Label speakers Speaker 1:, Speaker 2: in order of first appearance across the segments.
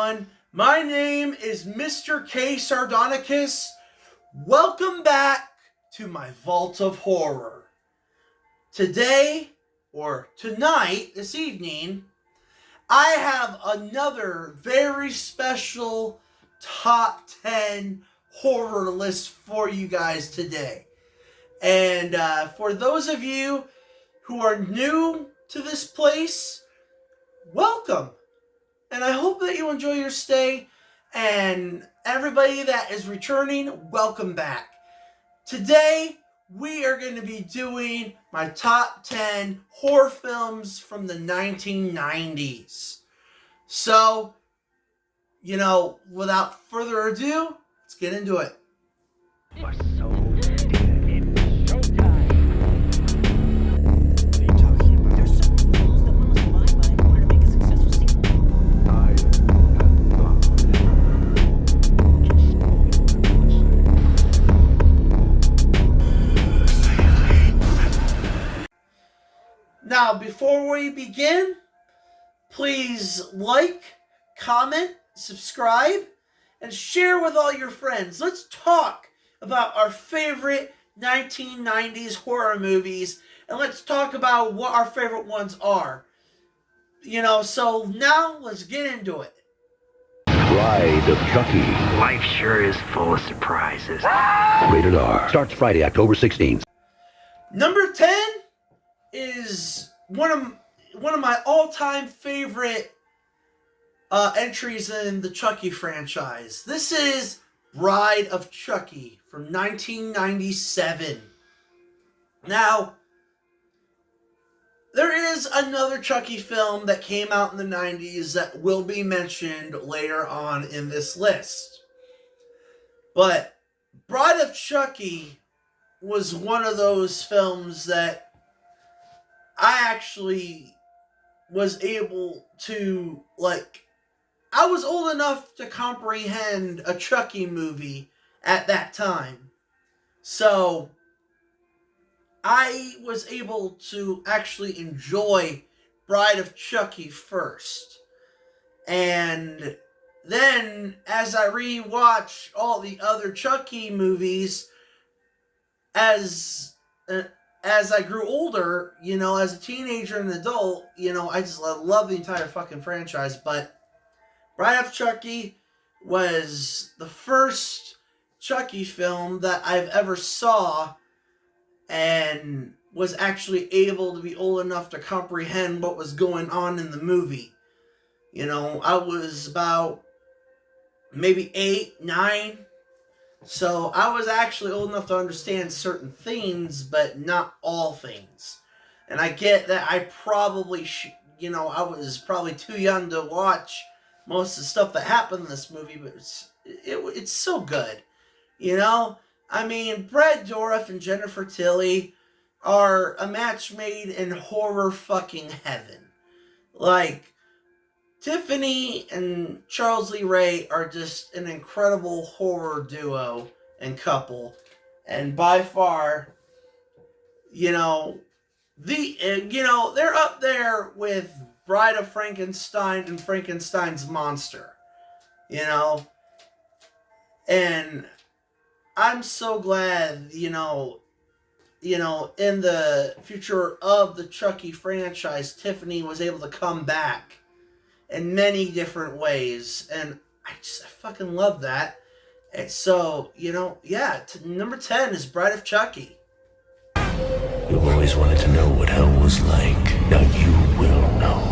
Speaker 1: everyone. My name is Mr. K. Sardonicus. Welcome back to my Vault of Horror. Today, or tonight, this evening, I have another very special top 10 horror list for you guys today. And for those of you who are new to this place, welcome. And I hope that you enjoy your stay. And everybody that is returning, welcome back. Today, we are going to be doing my top 10 horror films from the 1990s. So, without further ado, let's get into it. Now, before we begin, please like, comment, subscribe, and share with all your friends. Let's talk about our favorite 1990s horror movies, and let's talk about what our favorite ones are. So now let's get into it.
Speaker 2: Bride of Chucky.
Speaker 3: Life sure is full of surprises.
Speaker 2: Rated R. Starts Friday, October 16th.
Speaker 1: Number 10 is one of my all-time favorite entries in the Chucky franchise. This is Bride of Chucky from 1997. Now, there is another Chucky film that came out in the 90s that will be mentioned later on in this list. But Bride of Chucky was one of those films that I actually was able to, I was old enough to comprehend a Chucky movie at that time. So, I was able to actually enjoy Bride of Chucky first. And then, as I rewatch all the other Chucky movies, as I grew older, as a teenager and adult, I just love the entire fucking franchise. But Bride of Chucky was the first Chucky film that I've ever saw and was actually able to be old enough to comprehend what was going on in the movie. I was about maybe 8, 9. So I was actually old enough to understand certain things, but not all things. And I get that I probably, I was probably too young to watch most of the stuff that happened in this movie, but it's so good. Brad Dourif and Jennifer Tilly are a match made in horror fucking heaven. Tiffany and Charles Lee Ray are just an incredible horror duo and couple. And by far, they're up there with Bride of Frankenstein and Frankenstein's Monster. And I'm so glad, in the future of the Chucky franchise, Tiffany was able to come back in many different ways, and I fucking love that. And so, number 10 is Bride of Chucky.
Speaker 4: You've always wanted to know what hell was like. Now you will know.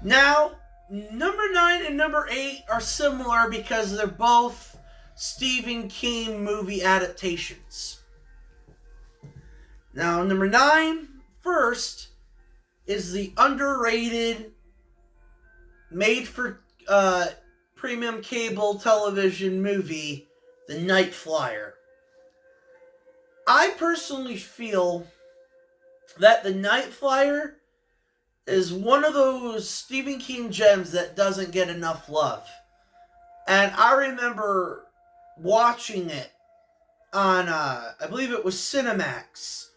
Speaker 1: Now, number 9 and number 8 are similar because they're both Stephen King movie adaptations. Now, number 9, first, is the underrated, made for premium cable television movie, The Night Flyer. I personally feel that The Night Flyer is one of those Stephen King gems that doesn't get enough love. And I remember watching it on, I believe it was Cinemax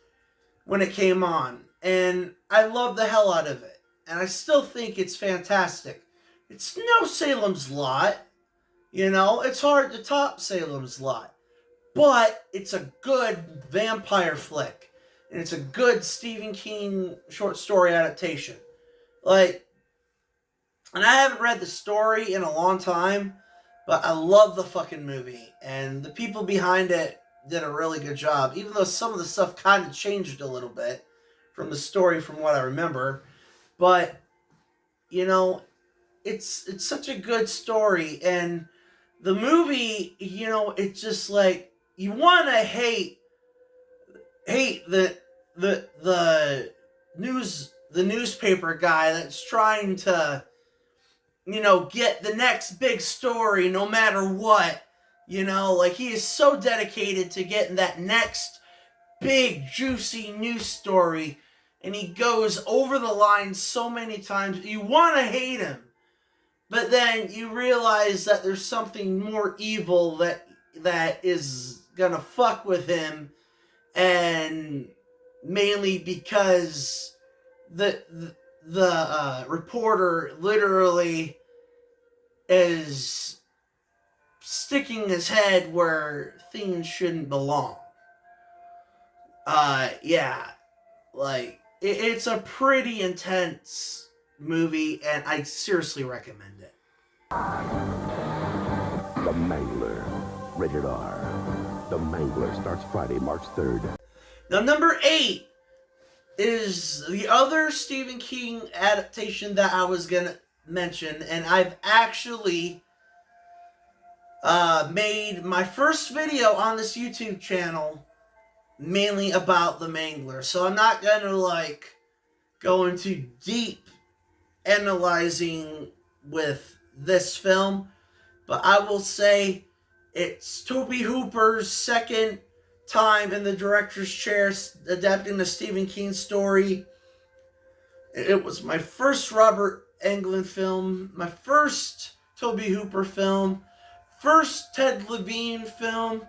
Speaker 1: when it came on. And I love the hell out of it. And I still think it's fantastic. It's no Salem's Lot. You know, it's hard to top Salem's Lot. But it's a good vampire flick. And it's a good Stephen King short story adaptation. Like, and I haven't read the story in a long time, but I love the fucking movie. And the people behind it did a really good job. Even though some of the stuff kind of changed a little bit from the story from what I remember. But, you know, it's such a good story. And the movie, you know, it's just like, you want to hate the newspaper guy that's trying to, you know, get the next big story no matter what. You know, like, he is so dedicated to getting that next big juicy news story, and he goes over the line so many times. You want to hate him, but then you realize that there's something more evil that is gonna fuck with him, and mainly because the reporter literally is sticking his head where things shouldn't belong. Yeah, like, it's a pretty intense movie, and I seriously recommend it.
Speaker 2: The Mangler. Rated R. The Mangler starts Friday, March 3rd.
Speaker 1: Now, number 8 is the other Stephen King adaptation that I was gonna mention, and I've actually made my first video on this YouTube channel mainly about The Mangler. So I'm not gonna, like, go into deep analyzing with this film, but I will say it's Tobe Hooper's second time in the director's chair adapting the Stephen King story. It was my first Robert Englund film, my first Tobe Hooper film, first Ted Levine film.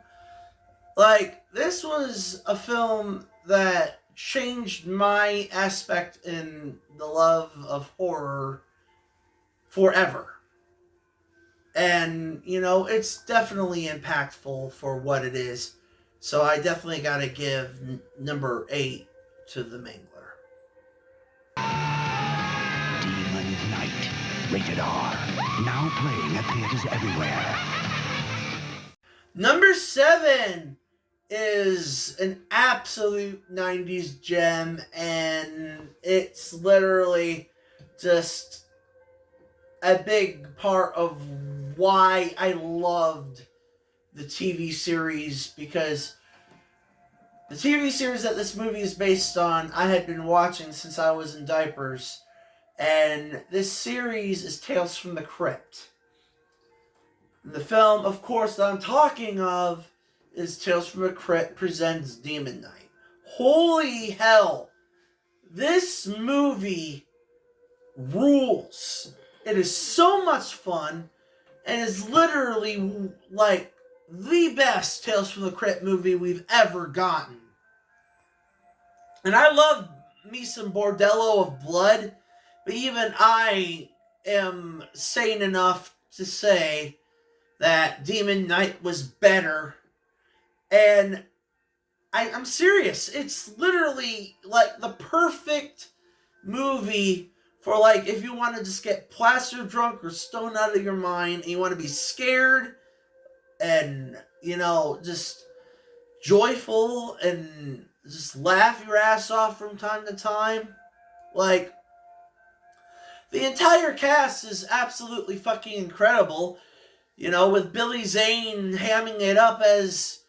Speaker 1: Like, this was a film that changed my aspect in the love of horror forever. And, you know, it's definitely impactful for what it is. So I definitely got to give number 8 to The Mangler.
Speaker 2: Demon Knight. Rated R. Now playing at theaters everywhere.
Speaker 1: Number 7 is an absolute 90s gem, and it's literally just a big part of why I loved the TV series, because the TV series that this movie is based on, I had been watching since I was in diapers, and this series is Tales from the Crypt. The film, of course, that I'm talking of is Tales from the Crypt Presents Demon Knight. Holy hell! This movie rules. It is so much fun, and is literally like the best Tales from the Crypt movie we've ever gotten. And I love me some Bordello of Blood, but even I am sane enough to say that Demon Knight was better. And I'm serious. It's literally like the perfect movie for, like, if you want to just get plastered drunk or stoned out of your mind and you want to be scared and, you know, just joyful and just laugh your ass off from time to time. Like, the entire cast is absolutely fucking incredible. You know, with Billy Zane hamming it up as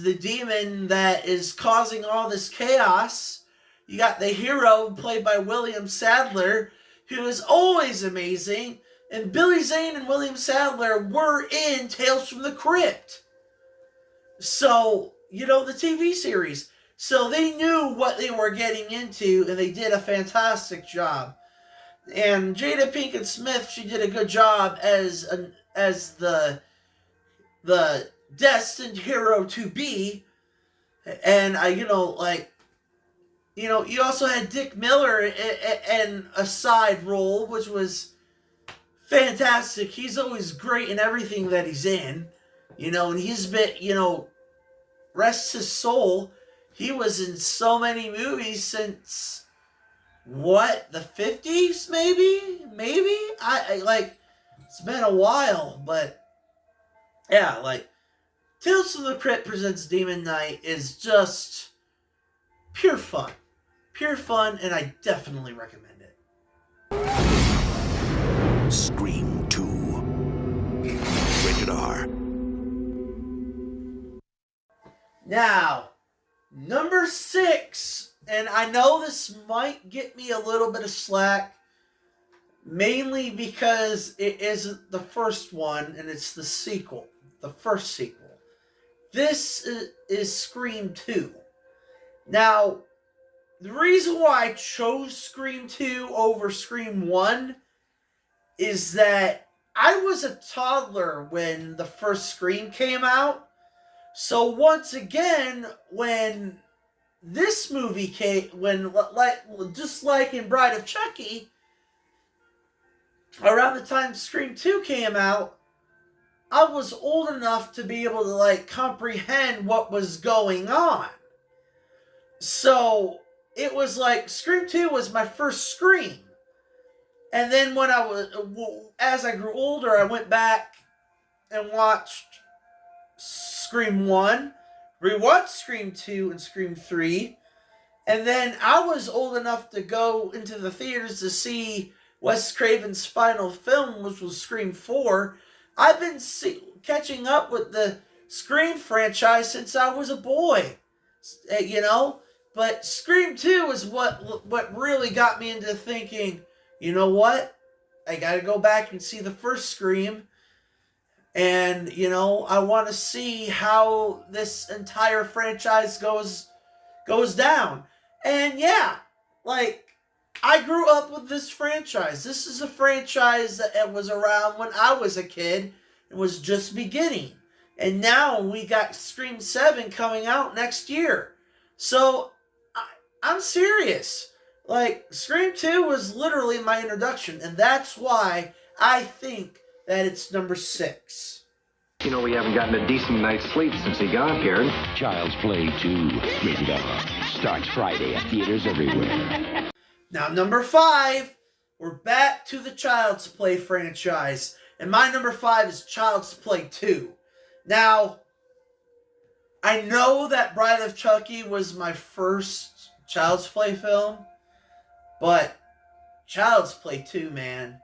Speaker 1: the demon that is causing all this chaos. You got the hero played by William Sadler, who is always amazing. And Billy Zane and William Sadler were in Tales from the Crypt. So, you know, the TV series. So they knew what they were getting into, and they did a fantastic job. And Jada Pinkett Smith, she did a good job as the destined hero to be. And I, you know, like, you also had Dick Miller in a side role, which was fantastic. He's always great in everything that he's in. And he's been, rest his soul, he was in so many movies since, the 50s, maybe? It's been a while, but, yeah, Tales from the Crypt Presents Demon Knight is just pure fun. Pure fun, and I definitely recommend it.
Speaker 4: Scream 2. Rated R.
Speaker 1: Now, number 6, and I know this might get me a little bit of slack, mainly because it isn't the first one, and it's the sequel, the first sequel. This is Scream 2. Now, the reason why I chose Scream 2 over Scream 1 is that I was a toddler when the first Scream came out. So once again, when this movie came, just like in Bride of Chucky, around the time Scream 2 came out, I was old enough to be able to comprehend what was going on. So it was Scream 2 was my first Scream. And then as I grew older, I went back and watched Scream 1, rewatched Scream 2 and Scream 3, and then I was old enough to go into the theaters to see Wes Craven's final film, which was Scream 4. I've been catching up with the Scream franchise since I was a boy, but Scream 2 is what really got me into thinking, you know what? I gotta go back and see the first Scream. And, I want to see how this entire franchise goes down. And yeah, I grew up with this franchise. This is a franchise that was around when I was a kid and was just beginning. And now we got Scream 7 coming out next year. So, I'm serious. Scream 2 was literally my introduction, and that's why I think that it's number 6.
Speaker 3: We haven't gotten a decent night's sleep since he got here.
Speaker 2: Child's Play 2. Rated R. Starts Friday at theaters everywhere.
Speaker 1: Now, number 5, we're back to the Child's Play franchise, and my number 5 is Child's Play 2. Now, I know that Bride of Chucky was my first Child's Play film, but Child's Play 2, man,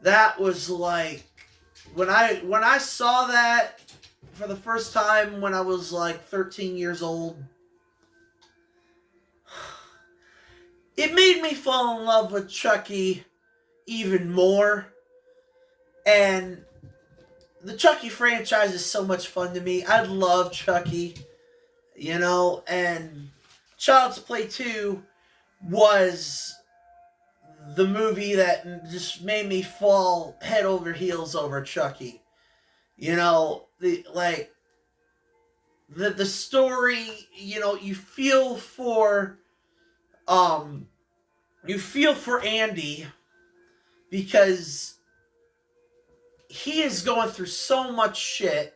Speaker 1: that was when I saw that for the first time when I was 13 years old, it made me fall in love with Chucky even more. And the Chucky franchise is so much fun to me. I love Chucky, and Child's Play 2 was the movie that just made me fall head over heels over Chucky. The story, you feel for Andy because he is going through so much shit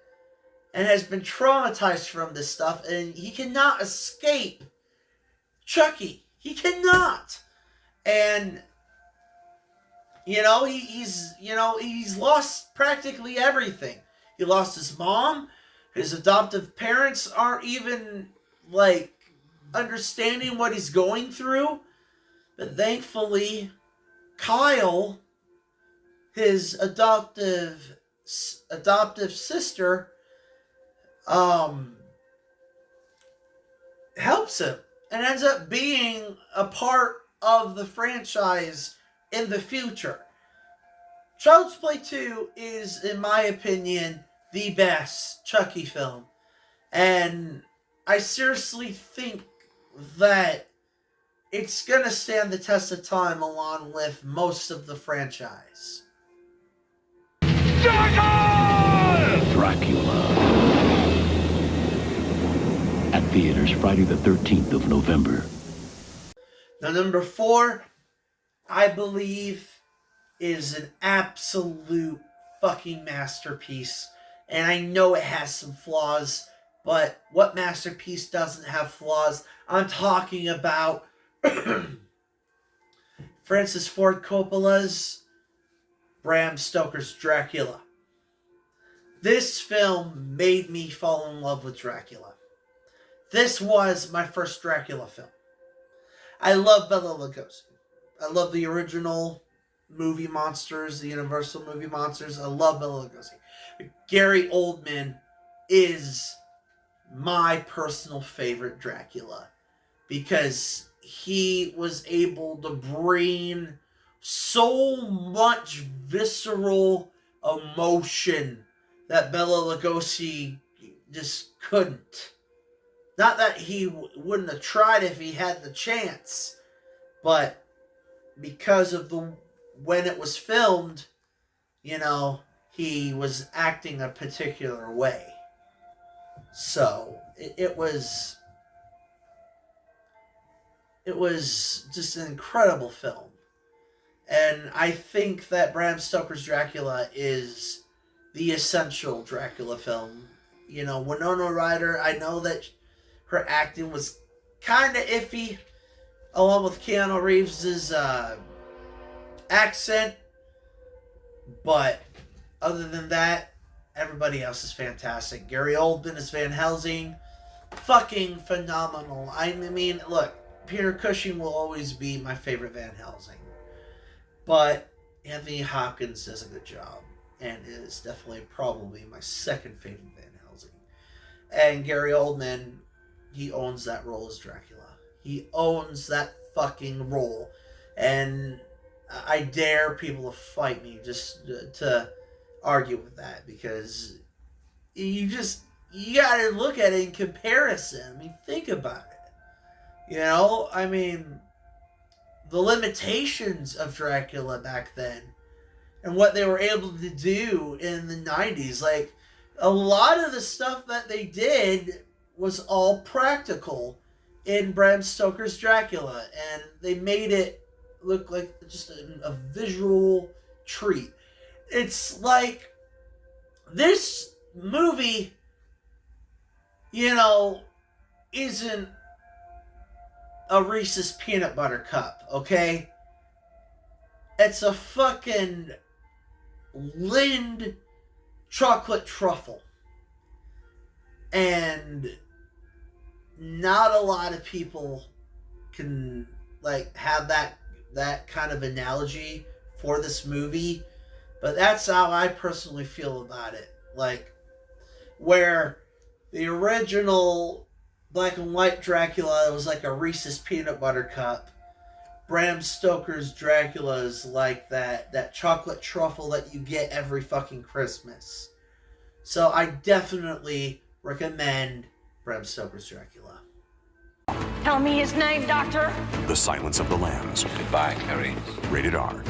Speaker 1: and has been traumatized from this stuff, and he cannot escape Chucky. He cannot. And he's lost practically everything. He lost his mom. His adoptive parents aren't even understanding what he's going through. But thankfully, Kyle, his adoptive sister, helps him and ends up being a part of the franchise in the future. Child's Play 2 is, in my opinion, the best Chucky film. And I seriously think that it's going to stand the test of time along with most of the franchise.
Speaker 2: Dracula. At theaters Friday the 13th of November.
Speaker 1: Now, number 4, I believe, is an absolute fucking masterpiece. And I know it has some flaws, but what masterpiece doesn't have flaws? I'm talking about Francis Ford Coppola's Bram Stoker's Dracula. This film made me fall in love with Dracula. This was my first Dracula film. I love Bela Lugosi. I love the original movie monsters, the Universal movie monsters. I love Bela Lugosi. Gary Oldman is my personal favorite Dracula because he was able to bring so much visceral emotion that Bela Lugosi just couldn't. Not that he wouldn't have tried if he had the chance, but because of when it was filmed, he was acting a particular way. So it was just an incredible film. And I think that Bram Stoker's Dracula is the essential Dracula film. Winona Ryder, I know that her acting was kind of iffy, along with Keanu Reeves' accent. But other than that, everybody else is fantastic. Gary Oldman as Van Helsing, fucking phenomenal. I mean, look, Peter Cushing will always be my favorite Van Helsing. But Anthony Hopkins does a good job, and is definitely probably my second favorite Van Helsing. And Gary Oldman, he owns that role as Dracula. He owns that fucking role. And I dare people to fight me just to argue with that, because you gotta look at it in comparison. I mean, think about it. The limitations of Dracula back then and what they were able to do in the 90s. Like, a lot of the stuff that they did was all practical in Bram Stoker's Dracula, and they made it look like just a visual treat. It's like this movie, isn't a Reese's peanut butter cup, okay? It's a fucking Lind chocolate truffle. And not a lot of people can have that kind of analogy for this movie, but that's how I personally feel about it. Where the original black and white Dracula was like a Reese's peanut butter cup, Bram Stoker's Dracula is like that chocolate truffle that you get every fucking Christmas. So I definitely recommend Bram Stoker's Dracula.
Speaker 5: Tell me his name, Doctor.
Speaker 6: The Silence of the Lambs.
Speaker 3: Goodbye, Carrie.
Speaker 6: Rated R.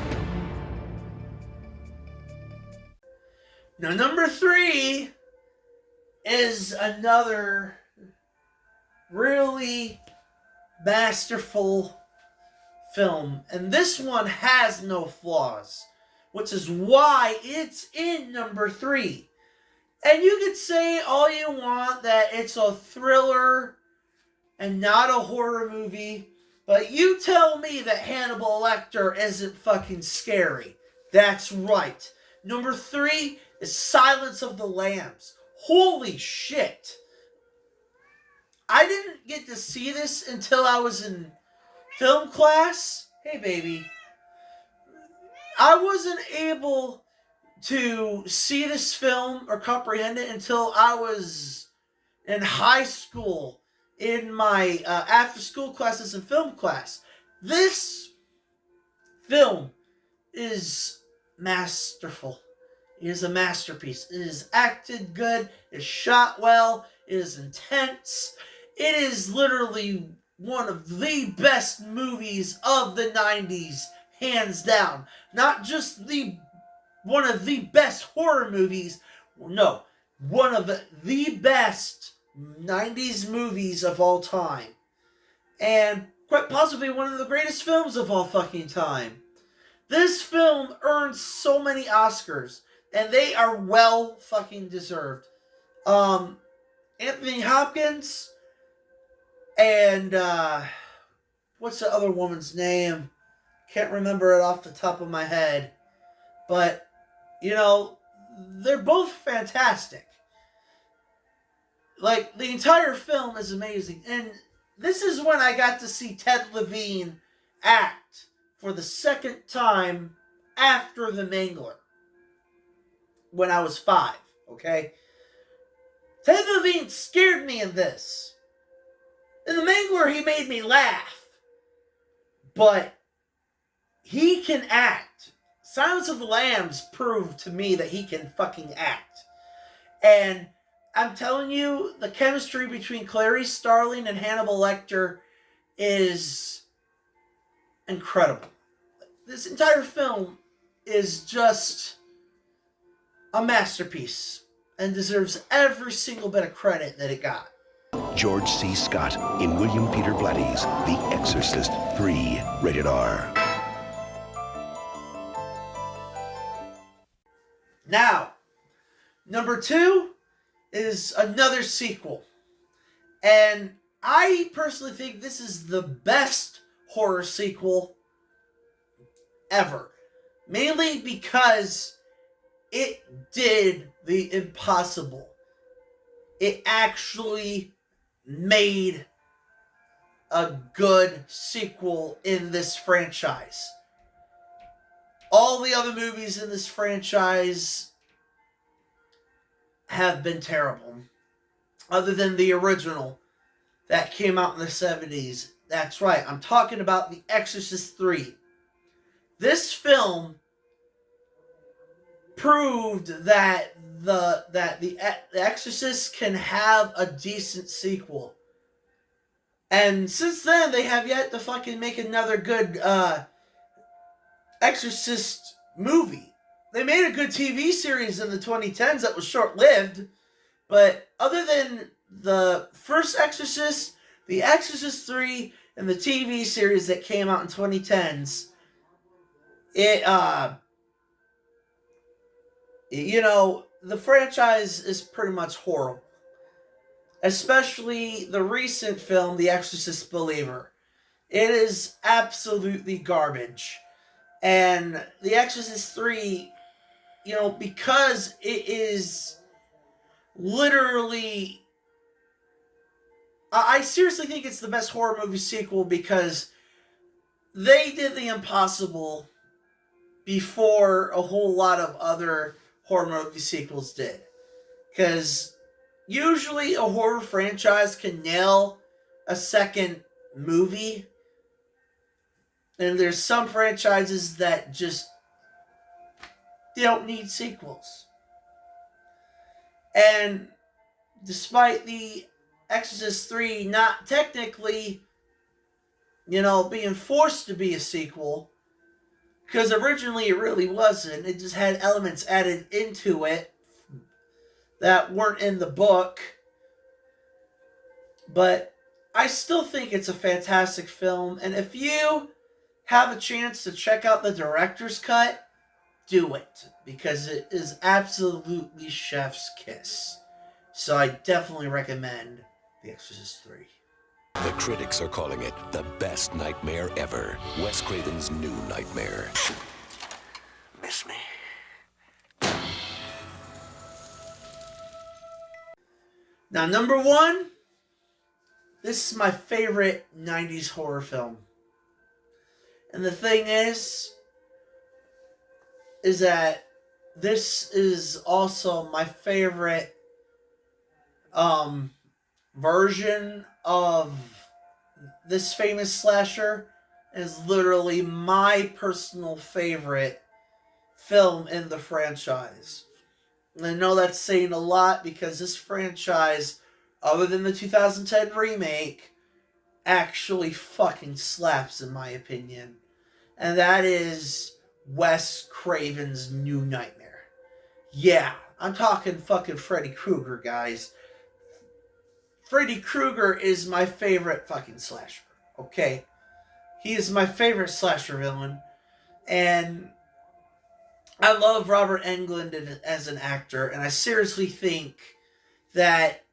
Speaker 1: Now, number 3 is another really masterful film, and this one has no flaws, which is why it's in number 3. And you could say all you want that it's a thriller and not a horror movie, but you tell me that Hannibal Lecter isn't fucking scary. That's right. Number 3 is Silence of the Lambs. Holy shit. I didn't get to see this until I was in film class. Hey, baby. I wasn't able to see this film or comprehend it until I was in high school in my after-school classes and film class. This film is masterful. It is a masterpiece. It is acted good. It is shot well. It is intense. It is literally one of the best movies of the 90s, hands down. Not just one of the best horror movies. No, one of the best 90s movies of all time. And quite possibly one of the greatest films of all fucking time. This film earned so many Oscars, and they are well fucking deserved. Anthony Hopkins and what's the other woman's name? Can't remember it off the top of my head. But, you know, they're both fantastic. Like, the entire film is amazing. And this is when I got to see Ted Levine act for the second time after The Mangler. When I was 5, okay? Ted Levine scared me in this. In The Mangler, he made me laugh. But he can act. Silence of the Lambs proved to me that he can fucking act. And I'm telling you, the chemistry between Clarice Starling and Hannibal Lecter is incredible. This entire film is just a masterpiece and deserves every single bit of credit that it got.
Speaker 2: George C. Scott in William Peter Blatty's The Exorcist 3, rated R.
Speaker 1: Now, number 2 is another sequel. And I personally think this is the best horror sequel ever. Mainly because it did the impossible. It actually made a good sequel in this franchise. All the other movies in this franchise have been terrible. Other than the original that came out in the 70s. That's right, I'm talking about The Exorcist 3. This film proved that the Exorcist can have a decent sequel. And since then, they have yet to fucking make another good Exorcist movie. They made a good TV series in the 2010s that was short-lived, but other than the first Exorcist, The Exorcist 3, and the TV series that came out in 2010s, the franchise is pretty much horrible. Especially the recent film, The Exorcist Believer. It is absolutely garbage. And The Exorcist 3, because it is literally... I seriously think it's the best horror movie sequel because they did the impossible before a whole lot of other horror movie sequels did. Because usually a horror franchise can nail a second movie. And there's some franchises that just they don't need sequels. And despite The Exorcist 3 not technically, being forced to be a sequel, because originally it really wasn't. It just had elements added into it that weren't in the book. But I still think it's a fantastic film. And if you have a chance to check out the director's cut, do it. Because it is absolutely chef's kiss. So I definitely recommend The Exorcist 3.
Speaker 7: The critics are calling it the best nightmare ever. Wes Craven's new Nightmare.
Speaker 4: Miss me?
Speaker 1: Now, number 1, this is my favorite 90s horror film. And the thing is that this is also my favorite version of this famous slasher. Is literally my personal favorite film in the franchise. And I know that's saying a lot because this franchise, other than the 2010 remake, actually fucking slaps in my opinion. And that is Wes Craven's New Nightmare. Yeah, I'm talking fucking Freddy Krueger, guys. Freddy Krueger is my favorite fucking slasher, okay? He is my favorite slasher villain. And I love Robert Englund as an actor, and I seriously think that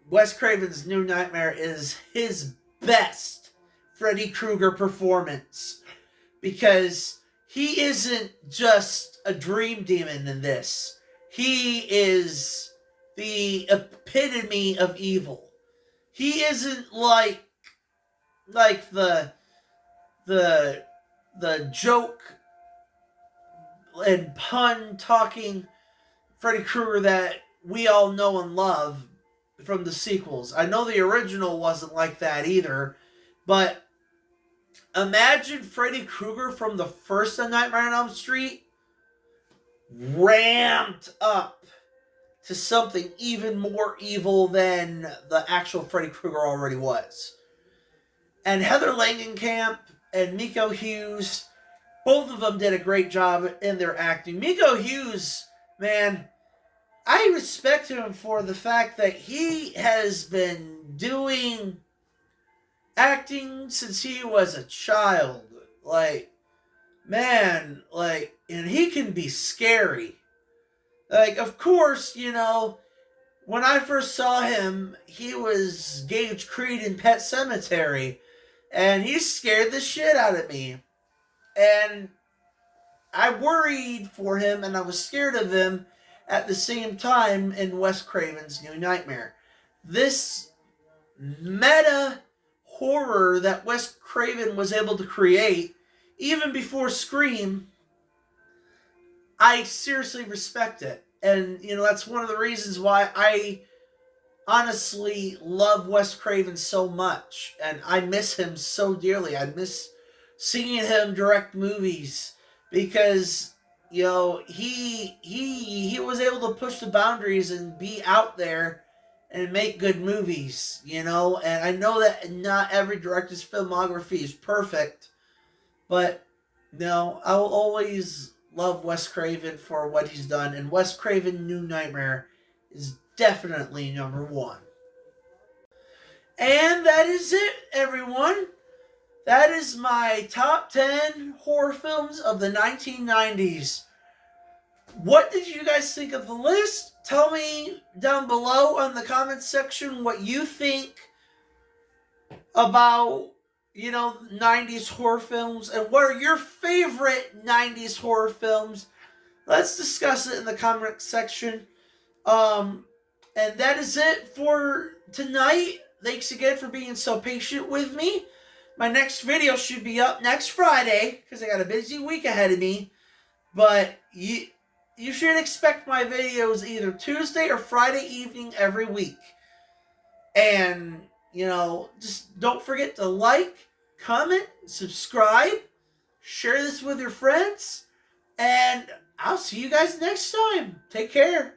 Speaker 1: Wes Craven's New Nightmare is his best Freddy Krueger performance, because he isn't just a dream demon in this. He is the epitome of evil. He isn't like the joke and pun talking Freddy Krueger that we all know and love from the sequels. I know the original wasn't like that either, but imagine Freddy Krueger from the first Nightmare on Elm Street ramped up to something even more evil than the actual Freddy Krueger already was. And Heather Langenkamp and Miko Hughes, both of them did a great job in their acting. Miko Hughes, man, I respect him for the fact that he has been doing acting since he was a child. Like, man, like, and he can be scary. Like, of course, you know, when I first saw him, he was Gage Creed in Pet Sematary, and he scared the shit out of me. And I worried for him, and I was scared of him at the same time in Wes Craven's New Nightmare. This meta horror that Wes Craven was able to create, even before Scream, I seriously respect it. And, you know, that's one of the reasons why I honestly love Wes Craven so much. And I miss him so dearly. I miss seeing him direct movies, because, you know, he was able to push the boundaries and be out there and make good movies, you know. And I know that not every director's filmography is perfect, but, no, I will always love Wes Craven for what he's done, and Wes Craven New Nightmare is definitely number one. And that is it, everyone. That is my top 10 horror films of the 1990s. What did you guys think of the list? Tell me down below on the comments section what you think about, you know, 90s horror films, and what are your favorite 90s horror films. Let's discuss it in the comment section. And that is it for tonight. Thanks again for being so patient with me. My next video should be up next Friday, because I got a busy week ahead of me. But you should expect my videos either Tuesday or Friday evening every week. And, you know, just don't forget to like, comment, subscribe, share this with your friends, and I'll see you guys next time. Take care.